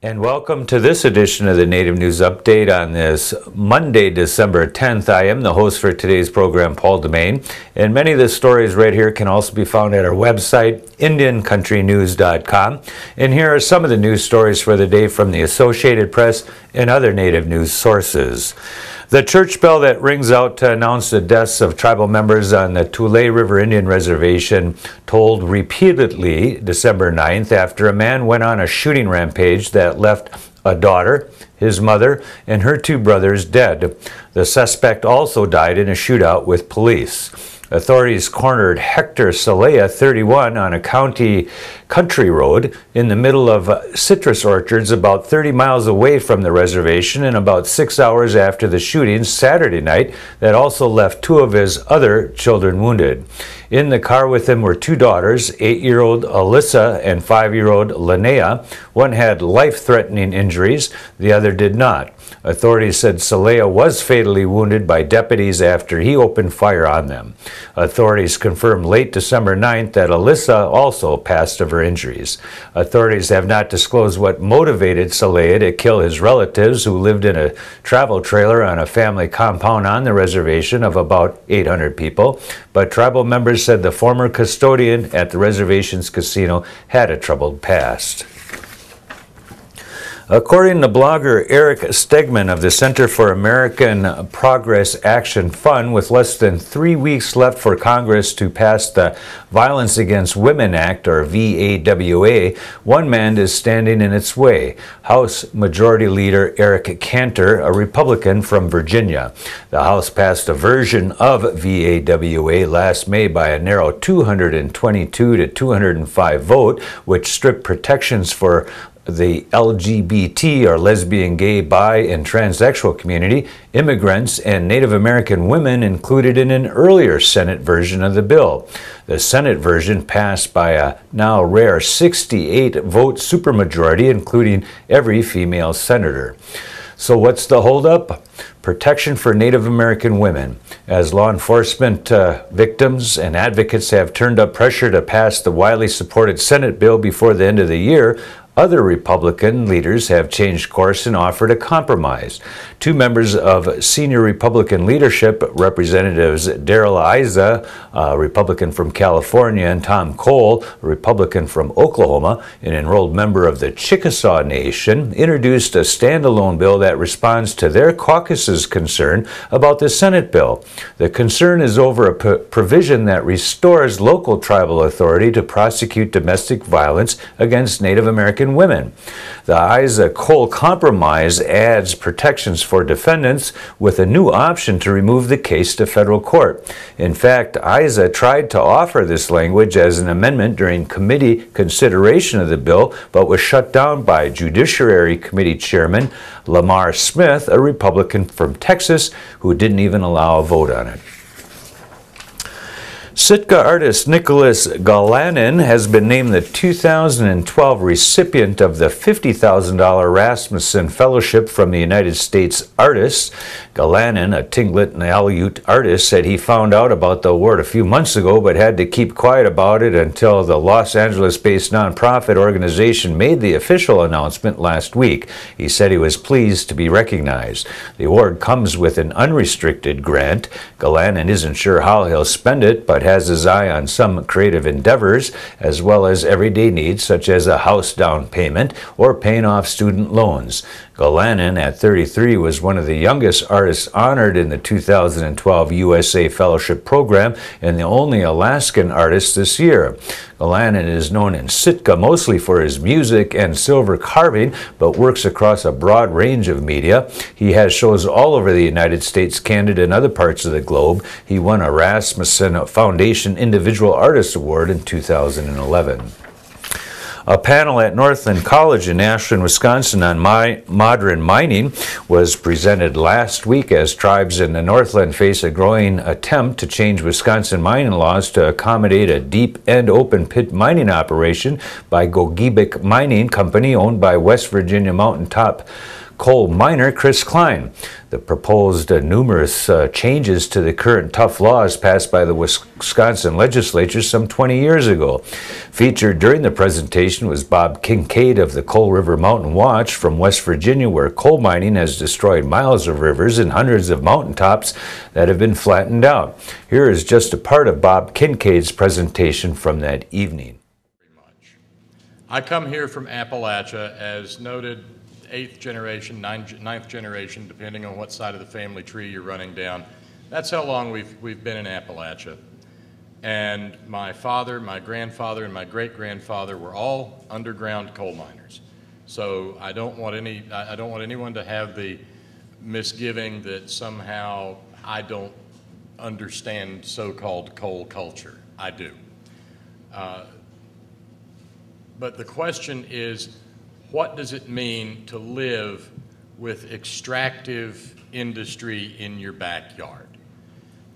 And welcome to this edition of the Native News Update on this Monday, December 10th. I am the host for today's program, Paul Demain, and many of the stories right here can also be found at our website, IndianCountryTV.com. And here are some of the news stories for the day from the Associated Press and other Native news sources. The church bell that rings out to announce the deaths of tribal members on the Tule River Indian Reservation tolled repeatedly December 9th after a man went on a shooting rampage that left a daughter, his mother, and her two brothers dead. The suspect also died in a shootout with police. Authorities cornered Hector Salea, 31, on a country road in the middle of citrus orchards about 30 miles away from the reservation, and about 6 hours after the shooting Saturday night that also left two of his other children wounded. In the car with him were two daughters, 8-year-old Alyssa and 5-year-old Linnea. One had life-threatening injuries, the other did not. Authorities said Salea was fatally wounded by deputies after he opened fire on them. Authorities confirmed late December 9th that Alyssa also passed of her injuries. Authorities have not disclosed what motivated Salea to kill his relatives, who lived in a travel trailer on a family compound on the reservation of about 800 people, but tribal members said the former custodian at the reservation's casino had a troubled past. According to blogger Eric Stegman of the Center for American Progress Action Fund, with less than 3 weeks left for Congress to pass the Violence Against Women Act, or VAWA, one man is standing in its way: House Majority Leader Eric Cantor, a Republican from Virginia. The House passed a version of VAWA last May by a narrow 222 to 205 vote, which stripped protections for the LGBT, or lesbian, gay, bi, and transsexual community, immigrants, and Native American women included in an earlier Senate version of the bill. The Senate version passed by a now rare 68-vote supermajority, including every female senator. So what's the holdup? Protection for Native American women. As law enforcement victims and advocates have turned up pressure to pass the widely supported Senate bill before the end of the year, other Republican leaders have changed course and offered a compromise. Two members of senior Republican leadership, Representatives Darrell Issa, a Republican from California, and Tom Cole, a Republican from Oklahoma, an enrolled member of the Chickasaw Nation, introduced a standalone bill that responds to their caucus's concern about the Senate bill. The concern is over a provision that restores local tribal authority to prosecute domestic violence against Native American women. The Issa-Cole compromise adds protections for defendants with a new option to remove the case to federal court. In fact, Issa tried to offer this language as an amendment during committee consideration of the bill, but was shut down by Judiciary Committee Chairman Lamar Smith, a Republican from Texas, who didn't even allow a vote on it. Sitka artist Nicholas Galanin has been named the 2012 recipient of the $50,000 Rasmussen Fellowship from the United States Artists. Galanin, a Tlingit and Aleut artist, said he found out about the award a few months ago but had to keep quiet about it until the Los Angeles-based nonprofit organization made the official announcement last week. He said he was pleased to be recognized. The award comes with an unrestricted grant. Galanin isn't sure how he'll spend it, but has his eye on some creative endeavors, as well as everyday needs such as a house down payment or paying off student loans. Galanin, at 33, was one of the youngest artists honored in the 2012 USA Fellowship Program and the only Alaskan artist this year. Galanin is known in Sitka mostly for his music and silver carving, but works across a broad range of media. He has shows all over the United States, Canada, and other parts of the globe. He won a Rasmussen Foundation Individual Artist Award in 2011. A panel at Northland College in Ashland, Wisconsin on modern mining was presented last week as tribes in the Northland face a growing attempt to change Wisconsin mining laws to accommodate a deep and open pit mining operation by Gogebic Mining Company, owned by West Virginia mountaintop coal miner Chris Klein. The proposed numerous changes to the current tough laws passed by the Wisconsin legislature some 20 years ago. Featured during the presentation was Bob Kincaid of the Tule River Mountain Watch from West Virginia, where coal mining has destroyed miles of rivers and hundreds of mountaintops that have been flattened out. Here is just a part of Bob Kincaid's presentation from that evening. I come here from Appalachia, as noted, 8th generation, 9th generation, depending on what side of the family tree you're running down. That's how long we've been in Appalachia. And my father, my grandfather, and my great-grandfather were all underground coal miners. So I don't want anyone to have the misgiving that somehow I don't understand so-called coal culture. I do. But the question is, what does it mean to live with extractive industry in your backyard?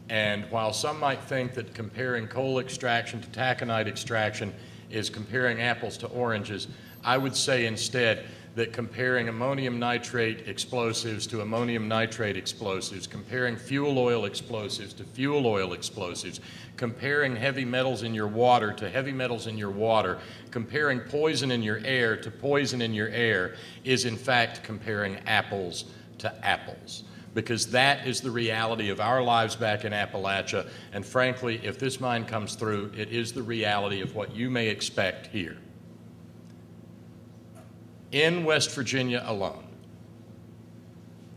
And while some might think that comparing coal extraction to taconite extraction is comparing apples to oranges, I would say instead that comparing ammonium nitrate explosives to ammonium nitrate explosives, comparing fuel oil explosives to fuel oil explosives, comparing heavy metals in your water to heavy metals in your water, comparing poison in your air to poison in your air is in fact comparing apples to apples. Because that is the reality of our lives back in Appalachia, and frankly, if this mine comes through, it is the reality of what you may expect here. In West Virginia alone,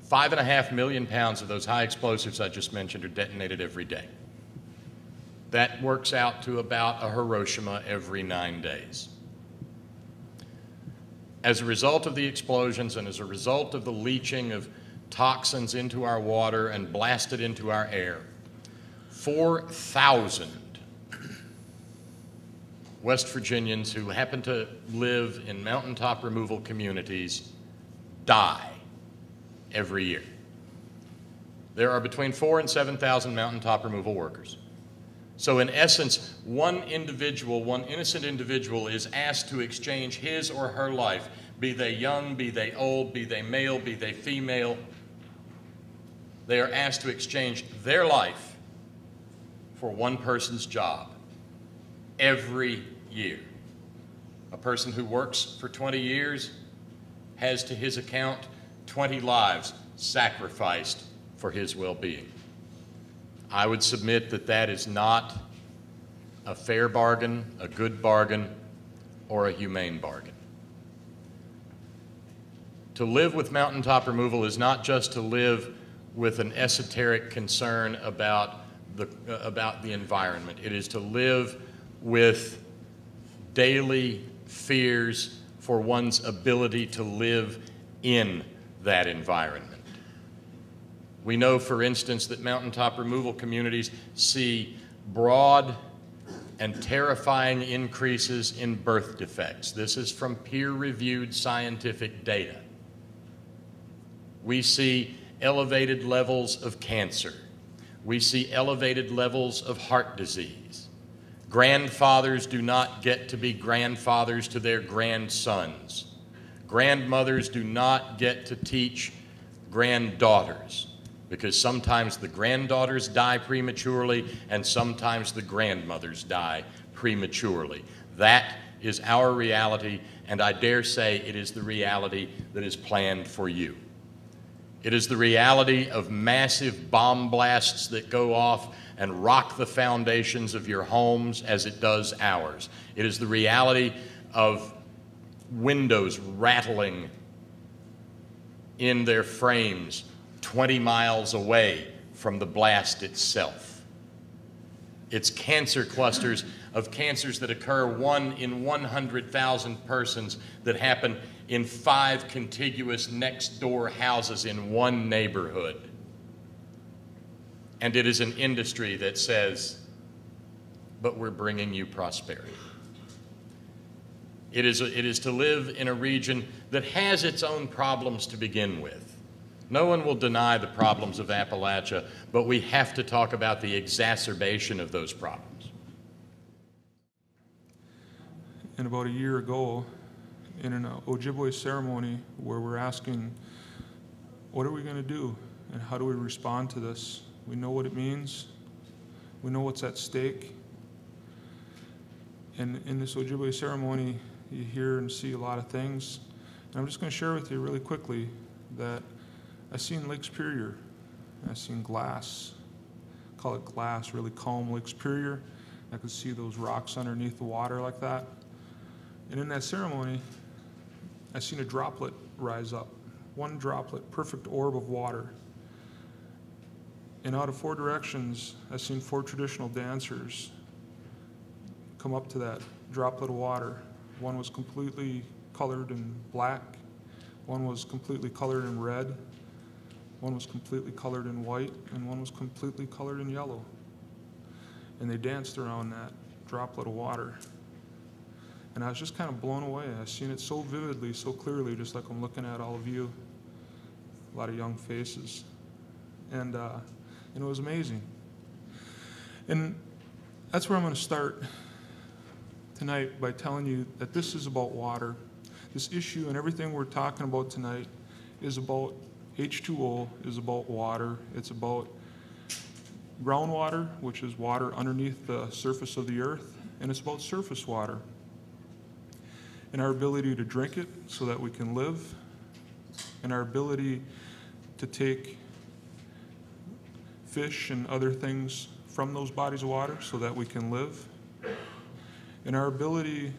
5.5 million pounds of those high explosives I just mentioned are detonated every day. That works out to about a Hiroshima every 9 days. As a result of the explosions and as a result of the leaching of toxins into our water and blasted into our air, 4,000 West Virginians who happen to live in mountaintop removal communities die every year. There are between 4,000 and 7,000 mountaintop removal workers. So in essence, one individual, one innocent individual is asked to exchange his or her life, be they young, be they old, be they male, be they female. They are asked to exchange their life for one person's job every year. A person who works for 20 years has to his account 20 lives sacrificed for his well-being. I would submit that that is not a fair bargain, a good bargain, or a humane bargain. To live with mountaintop removal is not just to live with an esoteric concern about the environment. It is to live with daily fears for one's ability to live in that environment. We know, for instance, that mountaintop removal communities see broad and terrifying increases in birth defects. This is from peer-reviewed scientific data. We see elevated levels of cancer. We see elevated levels of heart disease. Grandfathers do not get to be grandfathers to their grandsons. Grandmothers do not get to teach granddaughters, because sometimes the granddaughters die prematurely and sometimes the grandmothers die prematurely. That is our reality, and I dare say it is the reality that is planned for you. It is the reality of massive bomb blasts that go off and rock the foundations of your homes as it does ours. It is the reality of windows rattling in their frames 20 miles away from the blast itself. It's cancer clusters of cancers that occur 1 in 100,000 persons that happen in 5 contiguous next-door houses in one neighborhood. And it is an industry that says, but we're bringing you prosperity. It is to live in a region that has its own problems to begin with. No one will deny the problems of Appalachia, but we have to talk about the exacerbation of those problems. And about a year ago, in an Ojibwe ceremony where we're asking what are we going to do, and how do we respond to this? We know what it means. We know what's at stake. And in this Ojibwe ceremony, you hear and see a lot of things. And I'm just going to share with you really quickly that I've seen Lake Superior. I've seen glass. Call it glass, really calm Lake Superior. I could see those rocks underneath the water like that. And in that ceremony, I've seen a droplet rise up. One droplet, perfect orb of water. And out of 4 directions, I've seen 4 traditional dancers come up to that droplet of water. One was completely colored in black. One was completely colored in red. One was completely colored in white. And one was completely colored in yellow. And they danced around that droplet of water. And I was just kind of blown away. I've seen it so vividly, so clearly, just like I'm looking at all of you. A lot of young faces. And it was amazing. And that's where I'm going to start tonight, by telling you that this is about water. This issue and everything we're talking about tonight is about H2O, is about water. It's about groundwater, which is water underneath the surface of the earth, and it's about surface water and our ability to drink it so that we can live, and our ability to take fish and other things from those bodies of water so that we can live, and our ability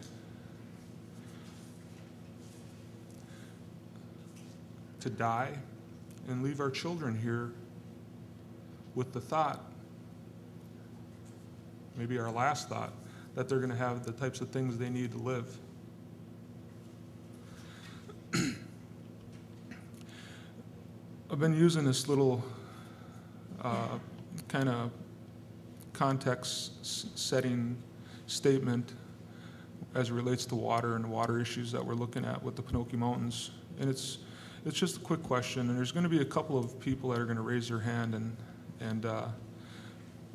to die and leave our children here with the thought, maybe our last thought, that they're going to have the types of things they need to live. I've been using this little kind of context setting statement as it relates to water and the water issues that we're looking at with the Pinocchio Mountains. And it's just a quick question, and there's going to be a couple of people that are going to raise their hand,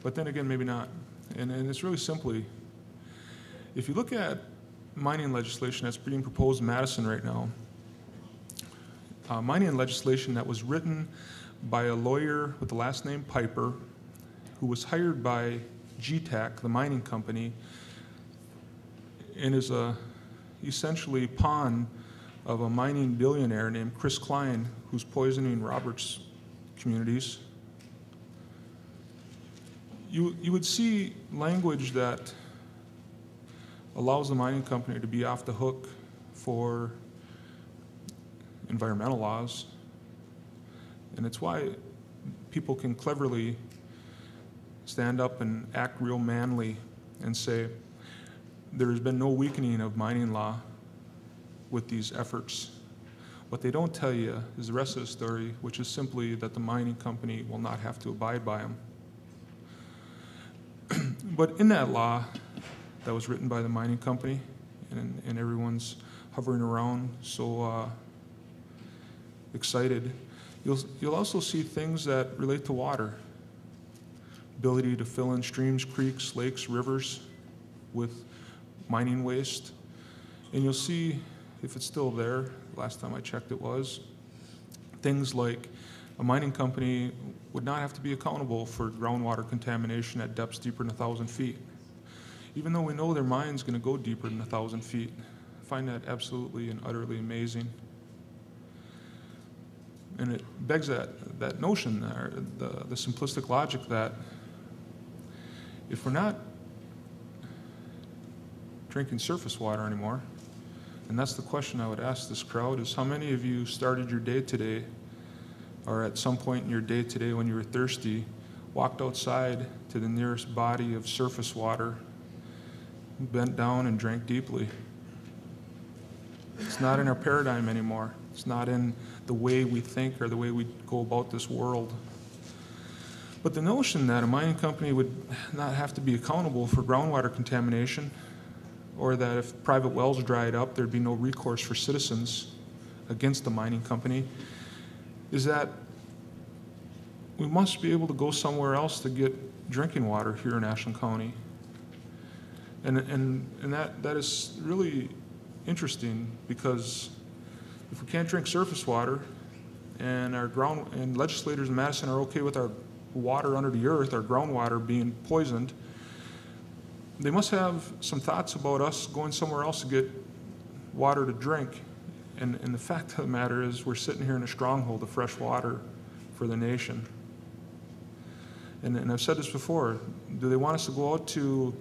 but then again, maybe not. And it's really simply, if you look at mining legislation that's being proposed in Madison right now, mining legislation that was written by a lawyer with the last name Piper, who was hired by GTAC, the mining company, and is essentially pawn of a mining billionaire named Chris Klein, who's poisoning Roberts communities. You would see language that allows the mining company to be off the hook for environmental laws. And it's why people can cleverly stand up and act real manly and say, there has been no weakening of mining law with these efforts. What they don't tell you is the rest of the story, which is simply that the mining company will not have to abide by them. But in that law that was written by the mining company, and everyone's hovering around so excited, you'll also see things that relate to water. Ability to fill in streams, creeks, lakes, rivers with mining waste. And you'll see, if it's still there, last time I checked it was, things like a mining company would not have to be accountable for groundwater contamination at depths deeper than 1,000 feet. Even though we know their mine's going to go deeper than 1,000 feet. I find that absolutely and utterly amazing. And it begs that notion, the simplistic logic that if we're not drinking surface water anymore, and that's the question I would ask this crowd, is how many of you started your day today, or at some point in your day today when you were thirsty, walked outside to the nearest body of surface water, bent down and drank deeply? It's not in our paradigm anymore. It's not in the way we think or the way we go about this world. But the notion that a mining company would not have to be accountable for groundwater contamination, or that if private wells dried up, there'd be no recourse for citizens against the mining company, is that we must be able to go somewhere else to get drinking water here in Ashland County. And that is really interesting, because if we can't drink surface water, and legislators in Madison are okay with our water under the earth, our groundwater being poisoned, they must have some thoughts about us going somewhere else to get water to drink. And the fact of the matter is we're sitting here in a stronghold of fresh water for the nation. And I've said this before, do they want us to go out to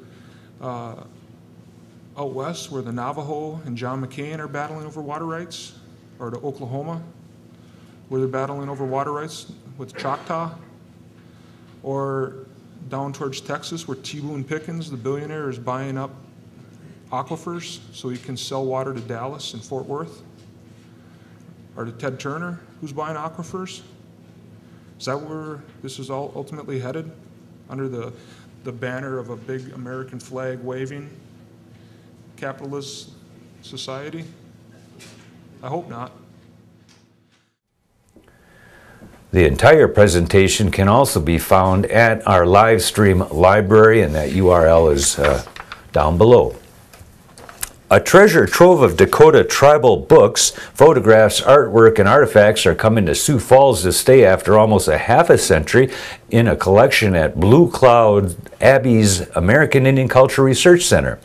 out west where the Navajo and John McCain are battling over water rights, or to Oklahoma where they're battling over water rights with Choctaw, or down towards Texas where T. Boone Pickens, the billionaire, is buying up aquifers so he can sell water to Dallas and Fort Worth, or to Ted Turner, who's buying aquifers? Is that where this is all ultimately headed, under the banner of a big American flag waving capitalist society? I hope not. The entire presentation can also be found at our live stream library, and that URL is down below. A treasure trove of Dakota tribal books, photographs, artwork, and artifacts are coming to Sioux Falls to stay after almost a half a century in a collection at Blue Cloud Abbey's American Indian Culture Research Center.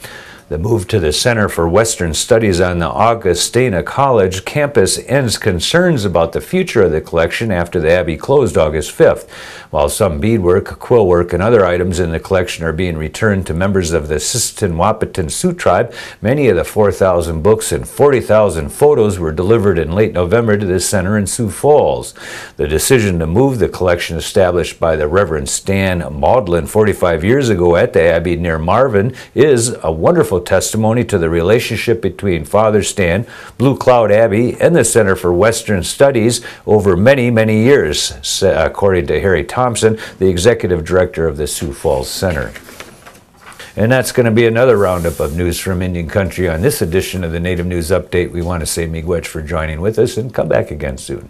The move to the Center for Western Studies on the Augustana College campus ends concerns about the future of the collection after the Abbey closed August 5th. While some beadwork, quillwork, and other items in the collection are being returned to members of the Sisseton-Wahpeton Sioux tribe, many of the 4,000 books and 40,000 photos were delivered in late November to the center in Sioux Falls. The decision to move the collection established by the Reverend Stan Maudlin 45 years ago at the Abbey near Marvin is a wonderful testimony to the relationship between Father Stan, Blue Cloud Abbey, and the Center for Western Studies over many, many years, according to Harry Thompson, the executive director of the Sioux Falls Center. And that's going to be another roundup of news from Indian Country on this edition of the Native News Update. We want to say miigwech for joining with us, and come back again soon.